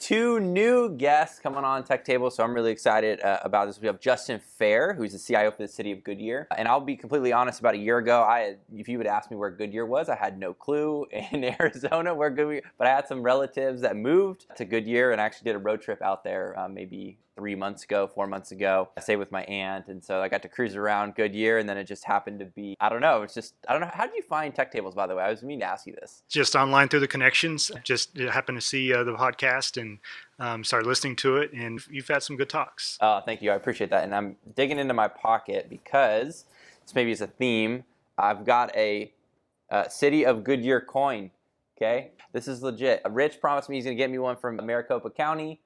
two new guests coming on Tech Table, so I'm really excited about this. We have Justin Fair, who's the CIO for the City of Goodyear. And I'll be completely honest, about a year ago, if you would ask me where Goodyear was, I had no clue in Arizona where Goodyear, but I had some relatives that moved to Goodyear and I actually did a road trip out there maybe 4 months ago. I stayed with my aunt, and so I got to cruise around Goodyear, and then it just happened to be, I don't know. How did you find Tech Tables, by the way? I was meaning to ask you this. Just online through the connections. Just happened to see the podcast and started listening to it, and you've had some good talks. Thank you. I appreciate that. And I'm digging into my pocket because this maybe is a theme. I've got a City of Goodyear coin. Okay, this is legit. Rich promised me he's going to get me one from Maricopa County.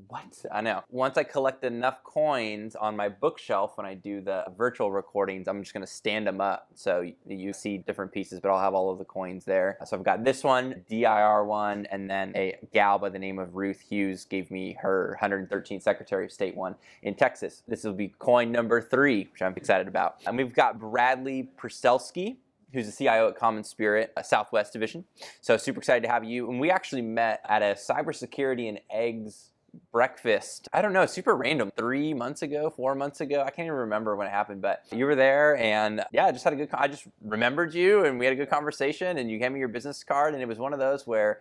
What? I know. Once I collect enough coins on my bookshelf when I do the virtual recordings, I'm just going to stand them up so you see different pieces, but I'll have all of the coins there. So I've got this one, DIR one, and then a gal by the name of Ruth Hughes gave me her 113th Secretary of State one in Texas. This will be coin number 3, which I'm excited about. And we've got Bradley Pristelski, who's the CIO at CommonSpirit, a Southwest division. So super excited to have you. And we actually met at a cybersecurity and eggs breakfast. I don't know, super random. 4 months ago. I can't even remember when it happened, but you were there, and yeah, I just remembered you, and we had a good conversation, and you gave me your business card, and it was one of those where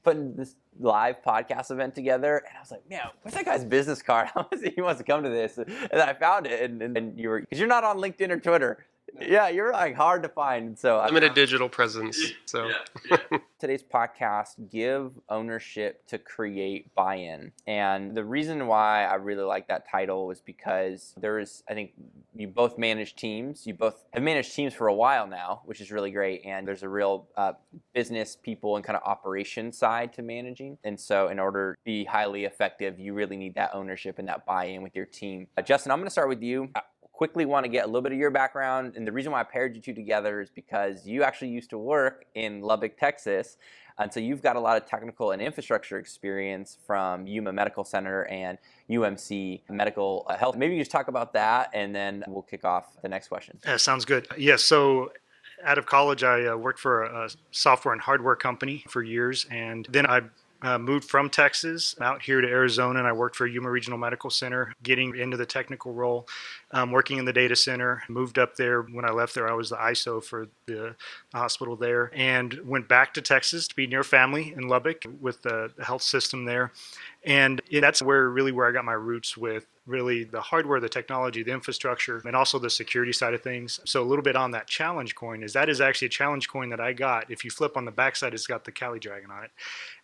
putting this live podcast event together, and I was like, man, where's that guy's business card? He wants to come to this, and then I found it, and you were, because you're not on LinkedIn or Twitter. Yeah, you're like hard to find. So I'm in a digital presence. So today's podcast, give ownership to create buy-in. And the reason why I really like that title is because I think you both manage teams. You both have managed teams for a while now, which is really great. And there's a real business people and kind of operation side to managing. And so in order to be highly effective, you really need that ownership and that buy-in with your team. Justin, I'm going to start with you. Quickly want to get a little bit of your background, and the reason why I paired you two together is because you actually used to work in Lubbock, Texas, and so you've got a lot of technical and infrastructure experience from Yuma Medical Center and UMC Medical Health. Maybe you just talk about that, and then we'll kick off the next question. Yeah, sounds good. Yes, so out of college, I worked for a software and hardware company for years, and then I moved from Texas out here to Arizona, and I worked for Yuma Regional Medical Center, getting into the technical role, working in the data center. Moved up there. When I left there, I was the ISO for the hospital there, and went back to Texas to be near family in Lubbock with the health system there. And that's where I got my roots with really the hardware, the technology, the infrastructure, and also the security side of things. So a little bit on that challenge coin is actually a challenge coin that I got. If you flip on the backside, it's got the Cali Dragon on it.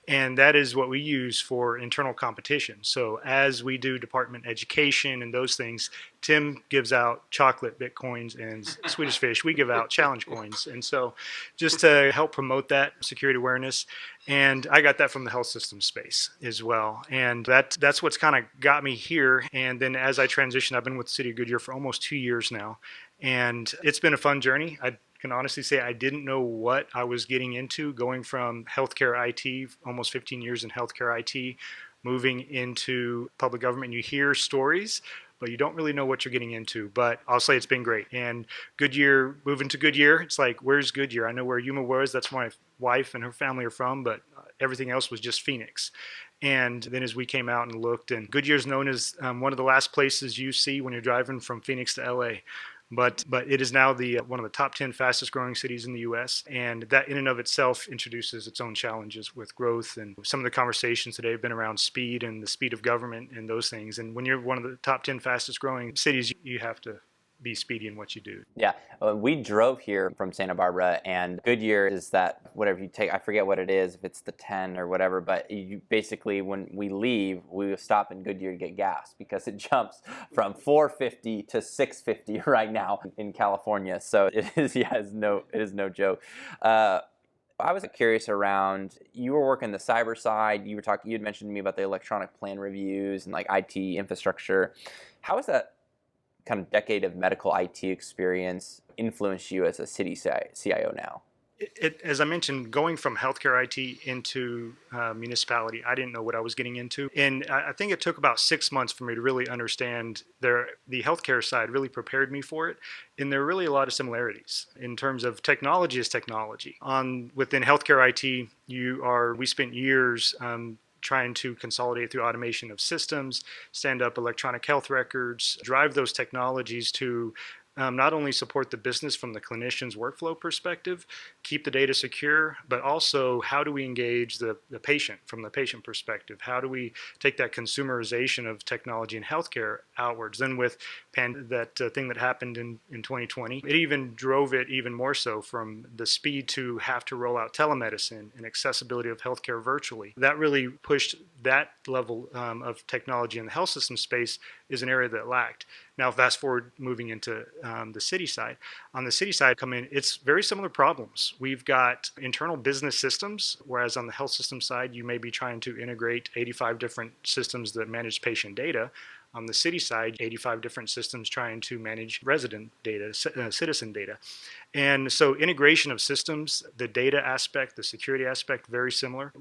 And that is what we use for internal competition. So as we do department education and those things, Tim gives out chocolate Bitcoins, and Swedish Fish, we give out challenge coins. And so just to help promote that security awareness. And I got that from the health system space as well. And that's what's kind of got me here. And then as I transitioned, I've been with the City of Goodyear for almost 2 years now. And it's been a fun journey. I can honestly say I didn't know what I was getting into, going from healthcare IT, almost 15 years in healthcare IT, moving into public government. You hear stories, but you don't really know what you're getting into. But I'll say it's been great. And Goodyear, moving to Goodyear, it's like, where's Goodyear? I know where Yuma was. That's where my wife and her family are from, but everything else was just Phoenix. And then as we came out and looked, and Goodyear's known as one of the last places you see when you're driving from Phoenix to LA. But it is now one of the top 10 fastest growing cities in the U.S. And that in and of itself introduces its own challenges with growth. And some of the conversations today have been around speed and the speed of government and those things. And when you're one of the top 10 fastest growing cities, you have to be speedy in what you do. Yeah, we drove here from Santa Barbara, and Goodyear is that whatever you take, I forget what it is, if it's the 10 or whatever, but you basically, when we leave, we will stop in Goodyear to get gas because it jumps from $4.50 to $6.50 right now in California. So it is, it is no joke. I was curious around, you were working the cyber side, you had mentioned to me about the electronic plan reviews and like IT infrastructure. How is that kind of decade of medical IT experience influenced you as a city CIO now? As I mentioned, going from healthcare IT into municipality, I didn't know what I was getting into. And I think it took about 6 months for me to really understand the healthcare side really prepared me for it. And there are really a lot of similarities in terms of technology is technology. Within healthcare IT, we spent years trying to consolidate through automation of systems, stand up electronic health records, drive those technologies to not only support the business from the clinician's workflow perspective, keep the data secure, but also how do we engage the patient from the patient perspective? How do we take that consumerization of technology in healthcare outwards? Then with that thing that happened in 2020, it even drove it even more so from the speed to have to roll out telemedicine and accessibility of healthcare virtually. That really pushed that level of technology in the health system space is an area that lacked. Now, fast forward moving into the city side. On the city side, it's very similar problems. We've got internal business systems, whereas on the health system side, you may be trying to integrate 85 different systems that manage patient data. On the city side, 85 different systems trying to manage resident data, citizen data. And so integration of systems, the data aspect, the security aspect, very similar.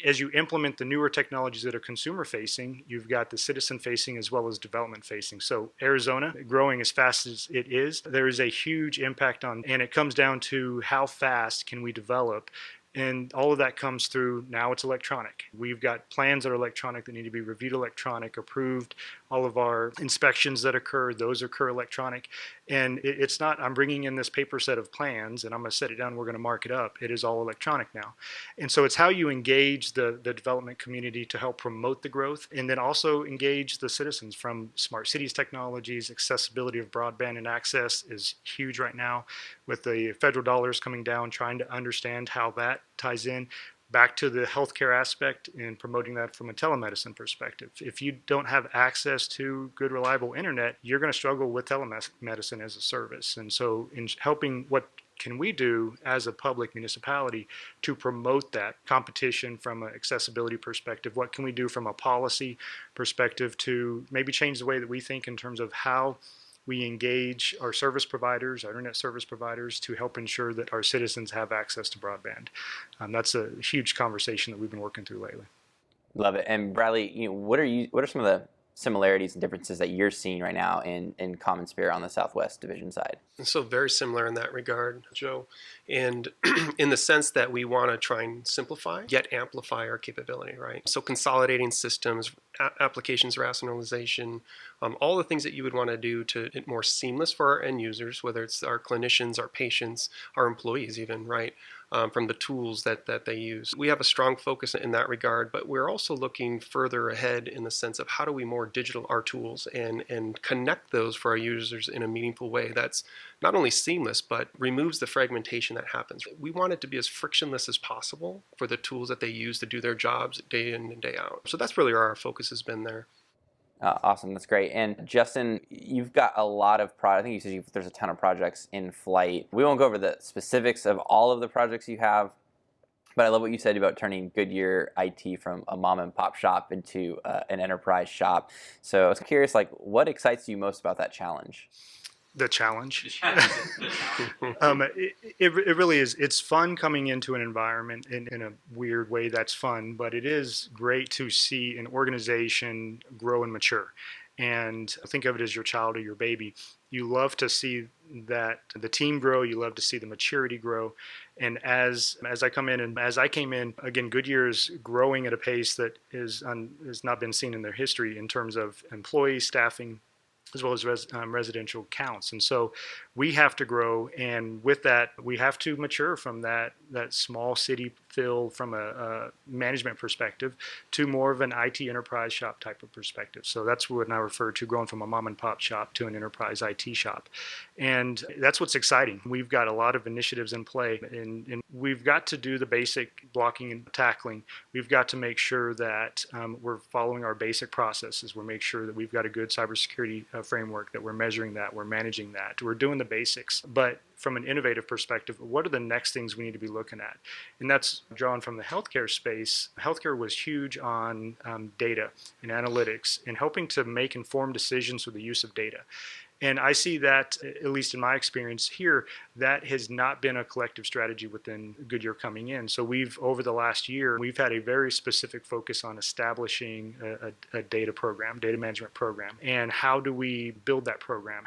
As you implement the newer technologies that are consumer facing, you've got the citizen facing as well as development facing. So Arizona, growing as fast as it is, there is a huge impact and it comes down to how fast can we develop. And all of that comes through, now it's electronic. We've got plans that are electronic that need to be reviewed electronic, approved. All of our inspections that occur, those occur electronic. And it's not, I'm bringing in this paper set of plans and I'm going to set it down, we're going to mark it up. It is all electronic now. And so it's how you engage the development community to help promote the growth, and then also engage the citizens from smart cities technologies. Accessibility of broadband and access is huge right now with the federal dollars coming down, trying to understand how that ties in back to the healthcare aspect and promoting that from a telemedicine perspective. If you don't have access to good, reliable internet, you're going to struggle with telemedicine as a service. And so in helping, what can we do as a public municipality to promote that competition from an accessibility perspective? What can we do from a policy perspective to maybe change the way that we think in terms of how we engage our service providers, our internet service providers, to help ensure that our citizens have access to broadband. That's a huge conversation that we've been working through lately. Love it. And Bradley, what are some of the similarities and differences that you're seeing right now in CommonSpirit on the Southwest Division side? So very similar in that regard, Joe. And in the sense that we want to try and simplify, yet amplify our capability, right? So consolidating systems, applications rationalization, all the things that you would want to do to it more seamless for our end users, whether it's our clinicians, our patients, our employees even, right? From the tools that they use. We have a strong focus in that regard, but we're also looking further ahead in the sense of how do we more digital our tools and connect those for our users in a meaningful way that's not only seamless, but removes the fragmentation that happens. We want it to be as frictionless as possible for the tools that they use to do their jobs day in and day out. So that's really where our focus has been there. Awesome, that's great. And Justin, you've got a lot of I think you said there's a ton of projects in flight. We won't go over the specifics of all of the projects you have, but I love what you said about turning Goodyear IT from a mom and pop shop into an enterprise shop. So I was curious, what excites you most about that challenge? The challenge. It really is. It's fun coming into an environment in a weird way that's fun, but it is great to see an organization grow and mature. And think of it as your child or your baby. You love to see that the team grow. You love to see the maturity grow. And as I come in, and as I came in, again, Goodyear is growing at a pace that has not been seen in their history in terms of employee staffing, as well as residential counts. And so we have to grow, and with that, we have to mature from that small city feel from a management perspective to more of an IT enterprise shop type of perspective. So that's what I refer to growing from a mom and pop shop to an enterprise IT shop. And that's what's exciting. We've got a lot of initiatives in play, and we've got to do the basic blocking and tackling. We've got to make sure that we're following our basic processes. We're making sure that we've got a good cybersecurity framework, that we're measuring that, we're managing that, we're doing the basics. But from an innovative perspective, what are the next things we need to be looking at? And that's drawn from the healthcare space. Healthcare was huge on data and analytics and helping to make informed decisions with the use of data. And I see that, at least in my experience here, that has not been a collective strategy within Goodyear coming in. So over the last year, we've had a very specific focus on establishing a data management program. And how do we build that program?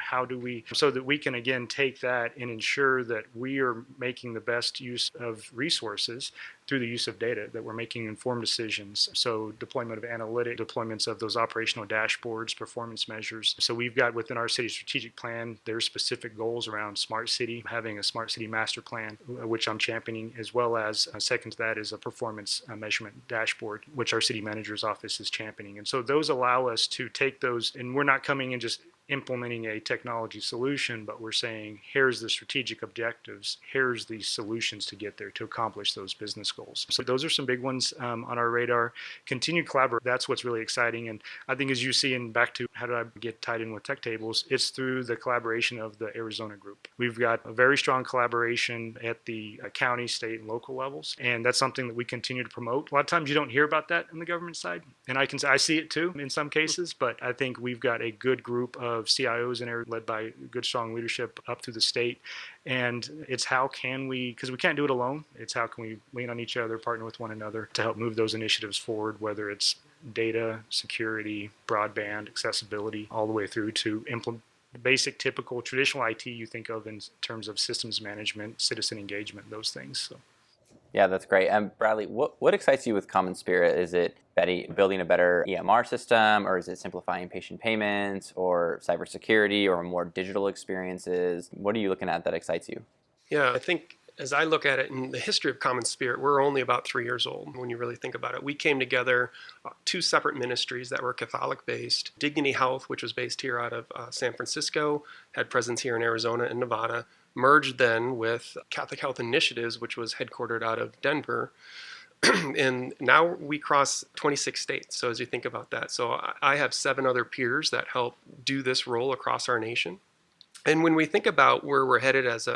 So that we can, again, take that and ensure that we are making the best use of resources through the use of data that we're making informed decisions. So deployment of analytic, deployments of those operational dashboards, performance measures. So we've got within our city strategic plan, there's specific goals around smart city, having a smart city master plan, which I'm championing, as well as second to that is a performance measurement dashboard, which our city manager's office is championing. And so those allow us to take those, and we're not coming in just implementing a technology solution, but we're saying, here's the strategic objectives, here's the solutions to get there to accomplish those business goals. So those are some big ones on our radar. Continued collaboration, that's what's really exciting. And I think as you see, and back to how do I get tied in with tech tables, it's through the collaboration of the Arizona group. We've got a very strong collaboration at the county, state, and local levels. And that's something that we continue to promote. A lot of times you don't hear about that on the government side. And I see it too in some cases, but I think we've got a good group of CIOs in there led by good, strong leadership up through the state. And it's how can we, because we can't do it alone, it's how can we lean on each other, partner with one another to help move those initiatives forward, whether it's data, security, broadband, accessibility, all the way through to implement basic, typical, traditional IT you think of in terms of systems management, citizen engagement, those things. So. Yeah, that's great. Bradley, what excites you with CommonSpirit? Is it building a better EMR system, or is it simplifying patient payments, or cybersecurity, or more digital experiences? What are you looking at that excites you? Yeah, I think as I look at it in the history of CommonSpirit, we're only about 3 years old when you really think about it. We came together, 2 separate ministries that were Catholic-based. Dignity Health, which was based here out of San Francisco, had presence here in Arizona and Nevada, merged then with Catholic Health Initiatives, which was headquartered out of Denver. And now we cross 26 states. So as you think about that, so I have 7 other peers that help do this role across our nation. And when we think about where we're headed as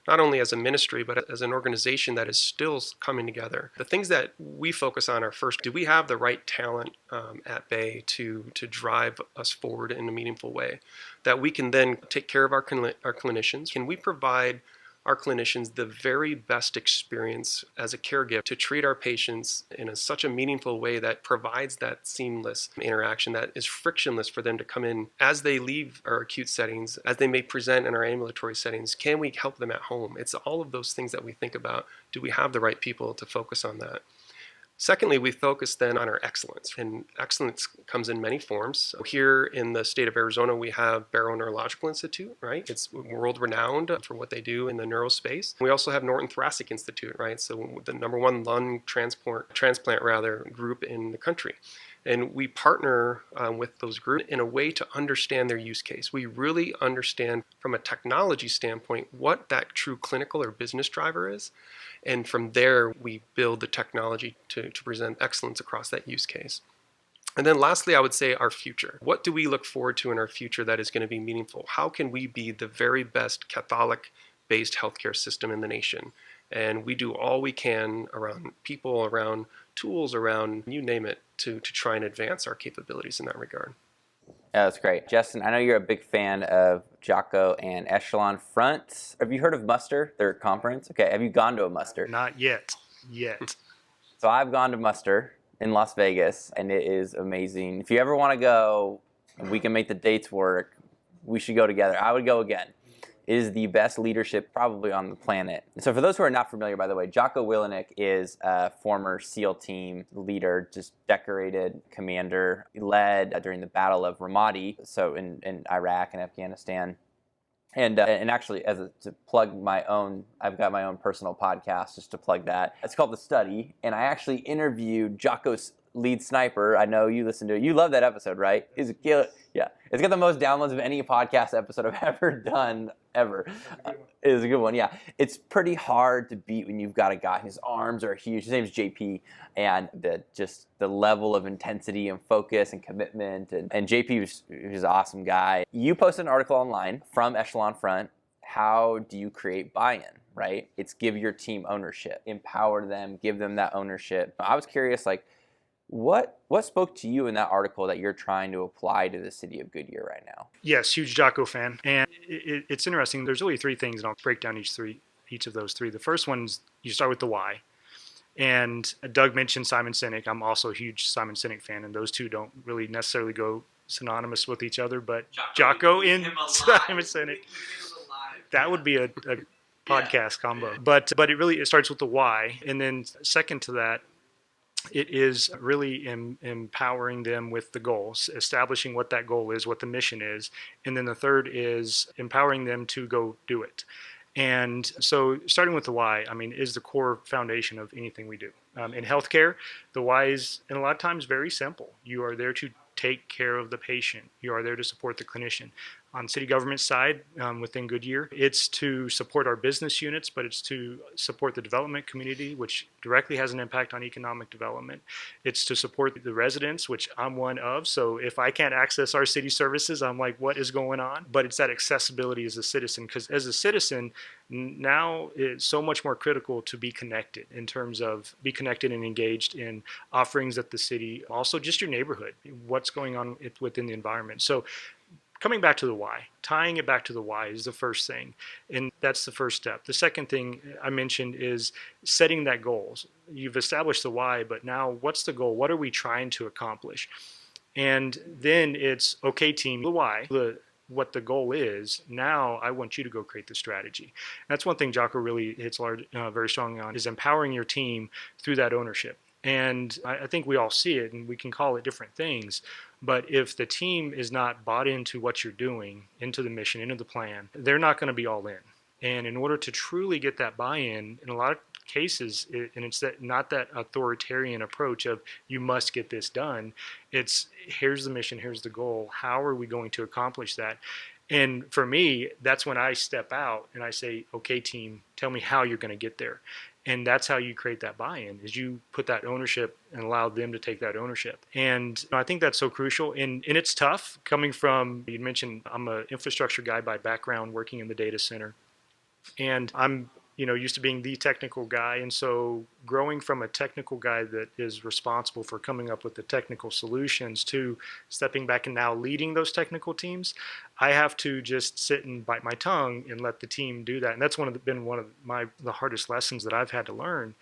not only as a ministry, but as an organization that is still coming together, the things that we focus on are first, do we have the right talent at bay to drive us forward in a meaningful way? That we can then take care of our clinicians. Can we provide our clinicians the very best experience as a caregiver to treat our patients in such a meaningful way that provides that seamless interaction that is frictionless for them to come in as they leave our acute settings, as they may present in our ambulatory settings? Can we help them at home? It's all of those things that we think about. Do we have the right people to focus on that? Secondly, we focus then on our excellence, and excellence comes in many forms. So here in the state of Arizona, we have Barrow Neurological Institute, right? It's world-renowned for what they do in the neurospace. We also have Norton Thoracic Institute, right? So the #1 lung transplant group in the country. And we partner with those groups in a way to understand their use case. We really understand from a technology standpoint what that true clinical or business driver is. And from there, we build the technology to present excellence across that use case. And then lastly, I would say our future. What do we look forward to in our future that is going to be meaningful? How can we be the very best Catholic-based healthcare system in the nation? And we do all we can around people, around tools, around you name it, to try and advance our capabilities in that regard. Yeah, that's great. Justin, I know you're a big fan of Jocko and Echelon Front. Have you heard of Muster, their conference? Okay, have you gone to a Muster? Not yet. So I've gone to Muster in Las Vegas, and it is amazing. If you ever want to go, and we can make the dates work, we should go together. I would go again. It is the best leadership probably on the planet. So for those who are not familiar, by the way, Jocko Willenick is a former SEAL team leader, just decorated commander. He led during the Battle of Ramadi, so in Iraq and Afghanistan. And actually, to plug my own, I've got my own personal podcast just to plug that. It's called The Study, and I actually interviewed Jocko's lead sniper. I know you listen to it. You love that episode, right? He's a killer. Yeah, it's got the most downloads of any podcast episode I've ever done, ever. It is a good one, yeah. It's pretty hard to beat when you've got a guy whose arms are huge. His name's JP, and the level of intensity and focus and commitment. And JP was an awesome guy. You posted an article online from Echelon Front. How do you create buy-in, right? It's give your team ownership, empower them, give them that ownership. I was curious, what spoke to you in that article that you're trying to apply to the city of Goodyear right now? Yes, huge Jocko fan. And it's interesting. There's really 3 things, and I'll break down each of those 3. The first one is you start with the why. And Doug mentioned Simon Sinek. I'm also a huge Simon Sinek fan, and those two don't really necessarily go synonymous with each other. But Jocko in Simon Sinek, that would be a podcast combo. But it starts with the why, and then second to that, it is really empowering them with the goals, establishing what that goal is, what the mission is. And then the third is empowering them to go do it. And so starting with the why, I mean, is the core foundation of anything we do. In healthcare, the why is, and a lot of times, very simple. You are there to take care of the patient. You are there to support the clinician. On city government side, within Goodyear, it's to support our business units, but it's to support the development community, which directly has an impact on economic development. It's to support the residents, which I'm one of. So if I can't access our city services, I'm like, what is going on? But it's that accessibility as a citizen, because as a citizen, now it's so much more critical to be connected in terms of be connected and engaged in offerings at the city, also just your neighborhood, what's going on within the environment. So coming back to the why, tying it back to the why is the first thing. And that's the first step. The second thing I mentioned is setting that goals. You've established the why, but now what's the goal? What are we trying to accomplish? And then it's, okay, team, the why, what the goal is. Now I want you to go create the strategy. That's one thing Jocko really hits very strongly on, is empowering your team through that ownership. And I think we all see it, and we can call it different things. But if the team is not bought into what you're doing, into the mission, into the plan, they're not going to be all in. And in order to truly get that buy-in, in a lot of cases, and it's not that authoritarian approach of you must get this done. It's here's the mission, here's the goal. How are we going to accomplish that? And for me, that's when I step out and I say, okay, team, tell me how you're going to get there. And that's how you create that buy-in, is you put that ownership and allow them to take that ownership. And I think that's so crucial. And it's tough coming from, you mentioned, I'm an infrastructure guy by background, working in the data center. And I'm used to being the technical guy. And so growing from a technical guy that is responsible for coming up with the technical solutions to stepping back and now leading those technical teams, I have to just sit and bite my tongue and let the team do that. And that's been one of the hardest lessons that I've had to learn,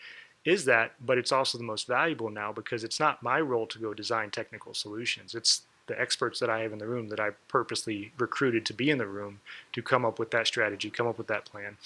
is that, but it's also the most valuable now, because it's not my role to go design technical solutions. It's the experts that I have in the room that I purposely recruited to be in the room to come up with that strategy, come up with that plan.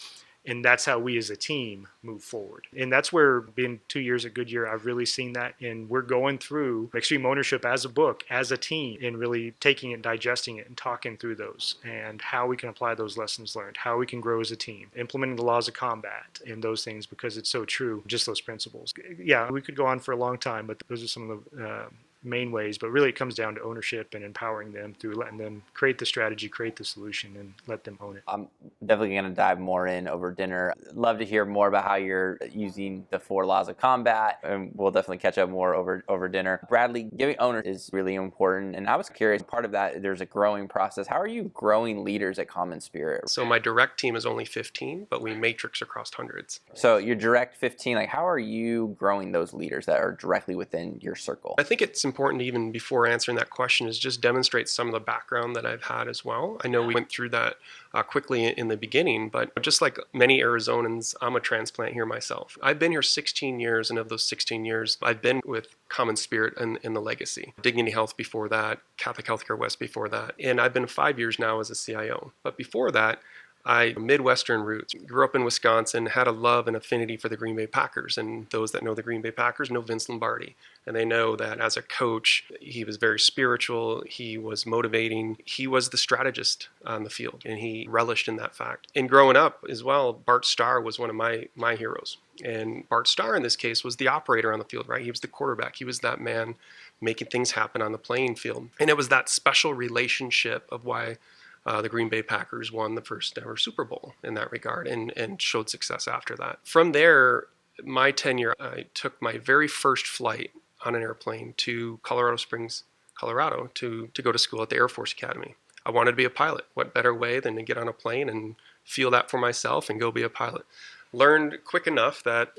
And that's how we as a team move forward. And that's where, being 2 years at Goodyear, I've really seen that. And we're going through Extreme Ownership as a book, as a team, and really taking it, digesting it, and talking through those, and how we can apply those lessons learned, how we can grow as a team, implementing the laws of combat and those things, because it's so true, just those principles. Yeah, we could go on for a long time, but those are some of the main ways. But really it comes down to ownership and empowering them through letting them create the strategy, create the solution, and let them own it. I'm definitely going to dive more in over dinner. Love to hear more about how you're using the 4 laws of combat, and we'll definitely catch up more over dinner. Bradley, giving ownership is really important, and I was curious, part of that, there's a growing process. How are you growing leaders at CommonSpirit? So my direct team is only 15, but we matrix across hundreds. So your direct 15, like how are you growing those leaders that are directly within your circle? I think it's important, even before answering that question, is just demonstrate some of the background that I've had as well. I know we went through that quickly in the beginning, but just like many Arizonans, I'm a transplant here myself. I've been here 16 years, and of those 16 years, I've been with CommonSpirit and the legacy. Dignity Health before that, Catholic Healthcare West before that, and I've been 5 years now as a CIO. But before that, I Midwestern roots. Grew up in Wisconsin, had a love and affinity for the Green Bay Packers. And those that know the Green Bay Packers know Vince Lombardi. And they know that as a coach, he was very spiritual. He was motivating. He was the strategist on the field, and he relished in that fact. And growing up as well, Bart Starr was one of my heroes. And Bart Starr in this case was the operator on the field, right? He was the quarterback. He was that man making things happen on the playing field. And it was that special relationship of why the Green Bay Packers won the first ever Super Bowl in that regard, and showed success after that. From there, my tenure, I took my very first flight on an airplane to Colorado Springs, Colorado, to go to school at the Air Force Academy. I wanted to be a pilot. What better way than to get on a plane and feel that for myself and go be a pilot? Learned quick enough that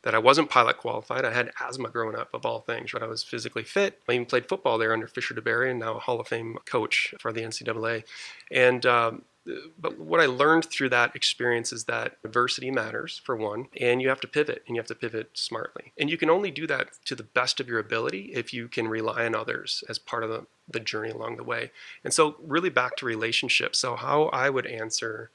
I wasn't pilot qualified. I had asthma growing up, of all things, but I was physically fit. I even played football there under Fisher DeBerry, and now a Hall of Fame coach for the NCAA. And but what I learned through that experience is that diversity matters, for one, and you have to pivot, and you have to pivot smartly. And you can only do that to the best of your ability if you can rely on others as part of the journey along the way. And so really back to relationships. So how I would answer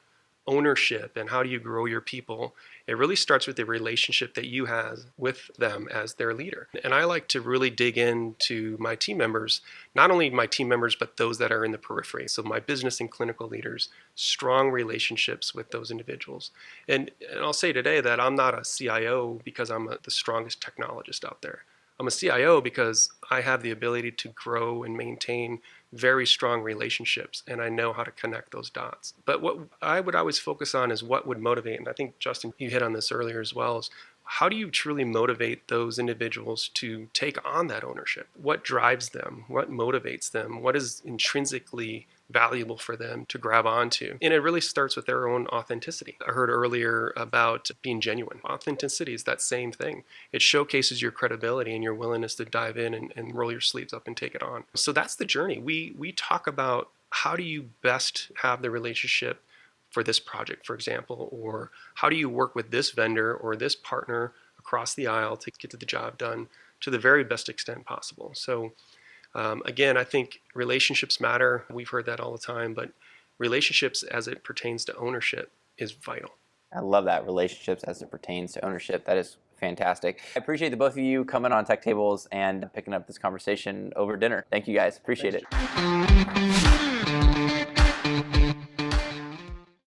ownership and how do you grow your people, it really starts with the relationship that you have with them as their leader. And I like to really dig into my team members, not only my team members, but those that are in the periphery. So my business and clinical leaders, strong relationships with those individuals. And I'll say today that I'm not a CIO because I'm the strongest technologist out there. I'm a CIO because I have the ability to grow and maintain very strong relationships, and I know how to connect those dots. But what I would always focus on is what would motivate, and I think, Justin, you hit on this earlier as well, is how do you truly motivate those individuals to take on that ownership? What drives them? What motivates them? What is intrinsically valuable for them to grab onto? And it really starts with their own authenticity. I heard earlier about being genuine. Authenticity is that same thing. It showcases your credibility and your willingness to dive in and roll your sleeves up and take it on. So that's the journey. We talk about how do you best have the relationship for this project, for example, or how do you work with this vendor or this partner across the aisle to get the job done to the very best extent possible. So again, I think relationships matter. We've heard that all the time, but relationships as it pertains to ownership is vital. I love that, relationships as it pertains to ownership. That is fantastic. I appreciate the both of you coming on Tech Tables and picking up this conversation over dinner. Thank you guys. Appreciate it.